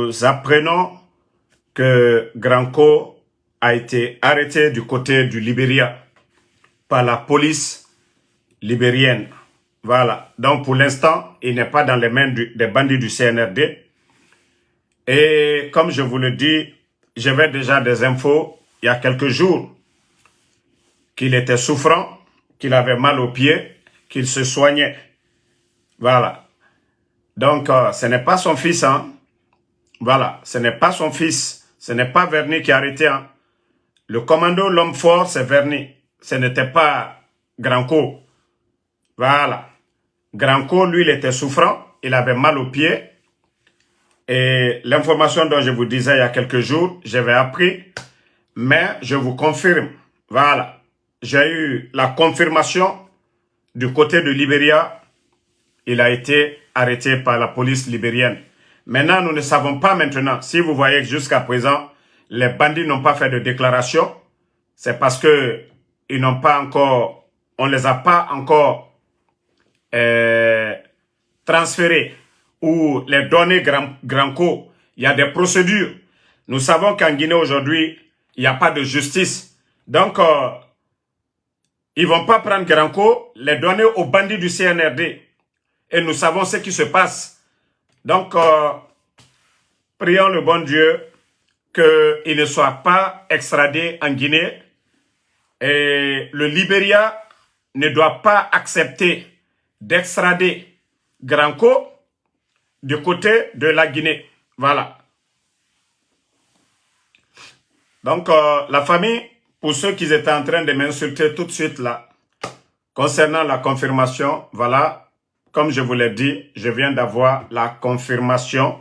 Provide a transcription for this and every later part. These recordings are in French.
Nous apprenons que Granco a été arrêté du côté du Libéria par la police libérienne. Voilà. Donc pour l'instant, il n'est pas dans les mains des bandits du CNRD. Et comme je vous le dis, j'avais déjà des infos il y a quelques jours qu'il était souffrant, qu'il avait mal aux pieds, qu'il se soignait. Voilà. Donc ce n'est pas son fils, hein. Voilà, ce n'est pas son fils, ce n'est pas Verny qui a arrêté. Hein. Le commando, l'homme fort, c'est Verny. Ce n'était pas Granco. Voilà. Granco, lui, il était souffrant, il avait mal aux pieds. Et l'information dont je vous disais il y a quelques jours, j'avais appris, mais je vous confirme. Voilà. J'ai eu la confirmation du côté de Libéria. Il a été arrêté par la police libérienne. Maintenant, nous ne savons pas maintenant. Si vous voyez que jusqu'à présent, les bandits n'ont pas fait de déclaration, c'est parce que ils n'ont pas encore, on les a pas encore transférés ou les données Granco. Il y a des procédures. Nous savons qu'en Guinée aujourd'hui, il n'y a pas de justice. Donc, ils vont pas prendre Granco, les donner aux bandits du CNRD. Et nous savons ce qui se passe. Donc, prions le bon Dieu qu'il ne soit pas extradé en Guinée. Et le Libéria ne doit pas accepter d'extrader Granco du côté de la Guinée. Voilà. Donc, la famille, pour ceux qui étaient en train de m'insulter tout de suite là, concernant la confirmation, voilà. Comme je vous l'ai dit, je viens d'avoir la confirmation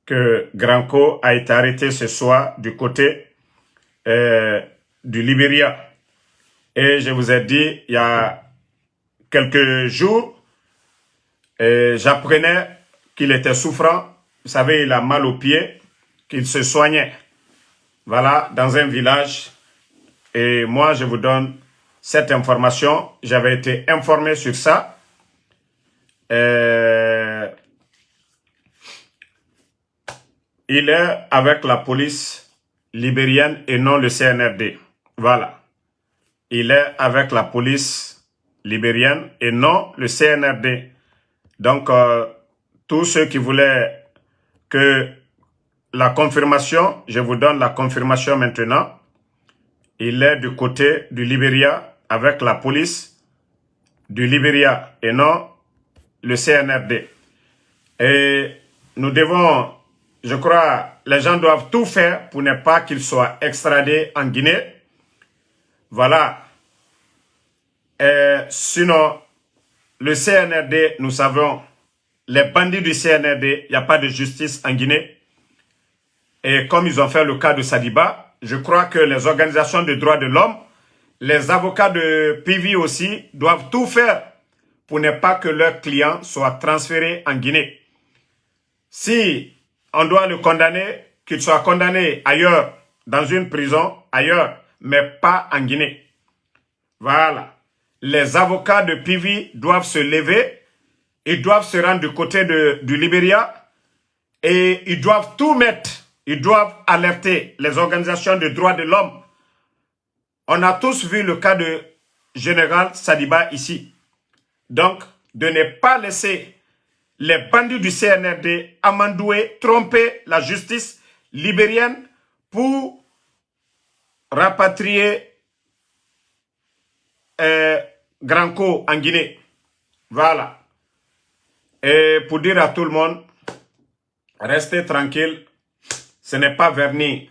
que Granco a été arrêté ce soir du côté du Libéria. Et je vous ai dit, il y a quelques jours, j'apprenais qu'il était souffrant. Vous savez, il a mal aux pieds, qu'il se soignait. Voilà, dans un village. Et moi, je vous donne cette information. J'avais été informé sur ça. Il est avec la police libérienne et non le CNRD. Voilà. Il est avec la police libérienne et non le CNRD. Donc, tous ceux qui voulaient que la confirmation, je vous donne la confirmation maintenant. Il est du côté du Libéria avec la police du Libéria et non le CNRD. Et nous devons, je crois, les gens doivent tout faire pour ne pas qu'il soit extradé en Guinée. Voilà. Et sinon, le CNRD, nous savons, les bandits du CNRD, il n'y a pas de justice en Guinée. Et comme ils ont fait le cas de Sadiba, je crois que les organisations de droits de l'homme, les avocats de PV aussi, doivent tout faire pour ne pas que leurs clients soient transférés en Guinée. Si on doit le condamner, qu'il soit condamné ailleurs, dans une prison, ailleurs, mais pas en Guinée. Voilà. Les avocats de PV doivent se lever, ils doivent se rendre du côté du Libéria et ils doivent tout mettre. Ils doivent alerter les organisations de droits de l'homme. On a tous vu le cas de Général Sadiba ici. Donc, de ne pas laisser les bandits du CNRD amandouer, tromper la justice libérienne pour rapatrier Granco en Guinée. Voilà. Et pour dire à tout le monde, restez tranquille. Ce n'est pas Verny.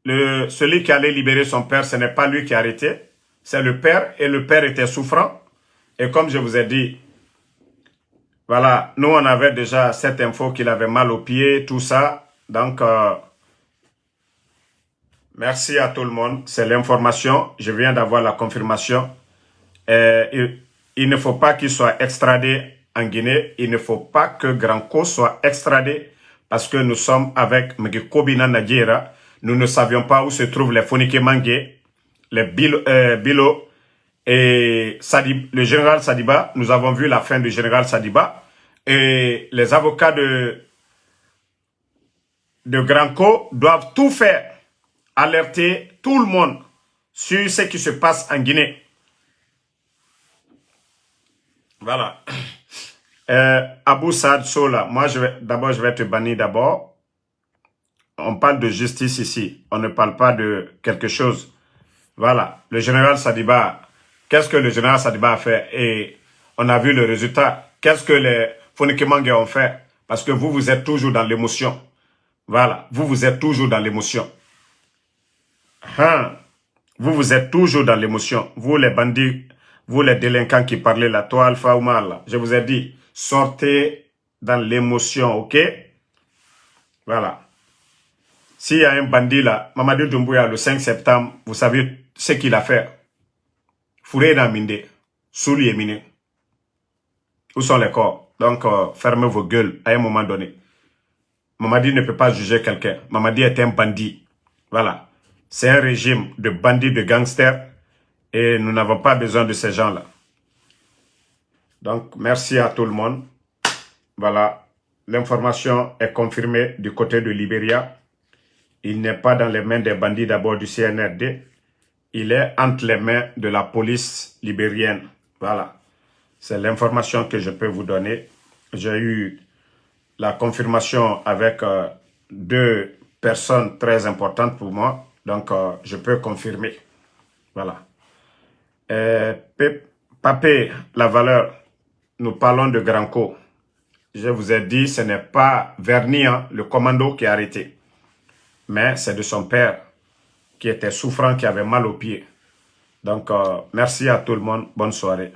Celui qui allait libérer son père, ce n'est pas lui qui a arrêté. C'est le père et le père était souffrant. Et comme je vous ai dit, voilà, nous on avait déjà cette info qu'il avait mal aux pieds, tout ça. Donc, merci à tout le monde. C'est l'information. Je viens d'avoir la confirmation. Il ne faut pas qu'il soit extradé en Guinée. Il ne faut pas que Granco soit extradé parce que nous sommes avec Mgekobina Nadjera. Nous ne savions pas où se trouvent les Fonike Mangue, les Bilo et le général Sadiba. Nous avons vu la fin du général Sadiba. Et les avocats de de Granco doivent tout faire, alerter tout le monde sur ce qui se passe en Guinée. Voilà. Abou Saad Sola, moi je vais te bannir d'abord. On parle de justice ici, on ne parle pas de quelque chose. Voilà, le général Sadiba, qu'est-ce que le général Sadiba a fait? Et on a vu le résultat. Qu'est-ce que les Fonikemangue ont fait? Parce que vous êtes toujours dans l'émotion. Voilà, vous êtes toujours dans l'émotion. Vous êtes toujours dans l'émotion. Vous les bandits, vous les délinquants qui parlez là, toi Alpha Oumar là, je vous ai dit, sortez dans l'émotion, ok? Voilà. S'il y a un bandit là, Mamadou Doumbouya le 5 septembre, vous savez ce qu'il a fait. Fouré dans Minde, Souli et Mine. Où sont les corps? Donc, fermez vos gueules à un moment donné. Mamadi ne peut pas juger quelqu'un. Mamadi est un bandit. Voilà. C'est un régime de bandits, de gangsters. Et nous n'avons pas besoin de ces gens-là. Donc, merci à tout le monde. Voilà. L'information est confirmée du côté de Libéria. Il n'est pas dans les mains des bandits d'abord du CNRD. Il est entre les mains de la police libérienne. Voilà. C'est l'information que je peux vous donner. J'ai eu la confirmation avec 2 personnes très importantes pour moi. Donc, je peux confirmer. Voilà. Papé, la valeur, nous parlons de Granco. Je vous ai dit, ce n'est pas Vernian, le commando, qui a arrêté. Mais c'est de son père qui était souffrant, qui avait mal aux pieds. Donc, merci à tout le monde. Bonne soirée.